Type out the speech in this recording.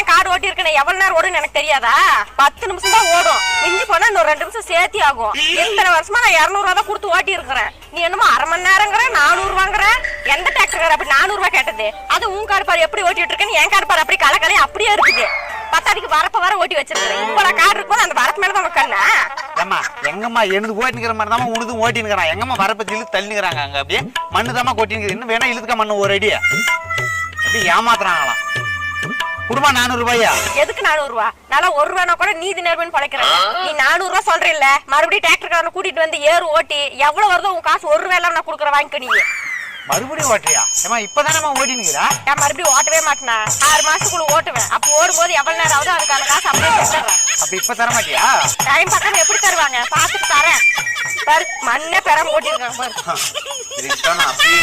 தான் கார் ஓட்டி இருக்கேன். எவ்வளவு நேரம் ஓடுன்னு எனக்கு தெரியாதா? 10 நிமிஷம் தான் ஓடும். மிஞ்சி போனா இன்னும் 2 நிமிஷம் சேர்த்தி ஆகும். இத்தனை வருஷமா நான் 200 ரூபா தான் கொடுத்து ஓட்டி இருக்கிறேன். நீ என்னமோ அரை மணி நேரங்கிற 400 ரூபாங்கிற. எந்த டிராக்டர் அப்படி 400 ரூபாய் கேட்டது? அது உன் கார் பாரு எப்படி ஓட்டிட்டு இருக்கேன்னு, என் கார் பாரு அப்படி கலக்கலையும் அப்படியே இருக்குது. 10 அடிக்கு வரப்ப வர ஓட்டி வச்சிருக்கிறேன். இப்ப நான் கார் இருக்கும் அந்த வரப்பு மேலதான் உட்கார்னா. ஏம்மா எங்கம்மா எனது ஓட்டினுக்கிற மாதிரி தான் உனதும் ஓட்டினுக்கிறான். எங்கம்மா வரப்பத்தி இழுத்து தள்ளினுக்கிறாங்க. அங்க அப்படியே மண்ணு தாம்மா கொட்டினுக்குது. இன்னும் வேணா இழுத்துக்க மண்ணு ஒரு அடி அப்படி ஏமாத்துறாங்களாம். குடும்பா 400 ரூபாயா? எதுக்கு 400 ரூபா? நல்லா 1 ரூபானா கூட நீதி நேர்மைன்னு பழைக்கிறேன். நீ 400 ரூபா சொல்ற இல்ல, மறுபடியும் டிராக்டர் காரனை கூட்டிட்டு வந்து ஏறு ஓட்டி எவ்வளவு வருதோ உன் காசு 1 ரூபாய் நான் கொடுக்குற வாங்கிக்க. நீ மறுபடியும் ஓட்டுறியா? ஏமா இப்பதானே ஓட்டினுக்கிறா? நான் மறுபடியும் ஓட்டவே மாட்டேனா? 6 மாசத்துக்குள்ள ஓட்டுவேன். அப்ப ஓடும்போது எவ்வளவு நேரம் ஆகுதோ அதுக்கான காசு அப்படியே கொடுத்துறேன். அப்ப இப்ப தர மாட்டியா? டைம் பக்கம் எப்படி தருவாங்க பாத்துட்டு தரேன். பாரு மண்ணே பெறாம ஓட்டிருக்காங்க பாரு. இதுக்கு அப்படியே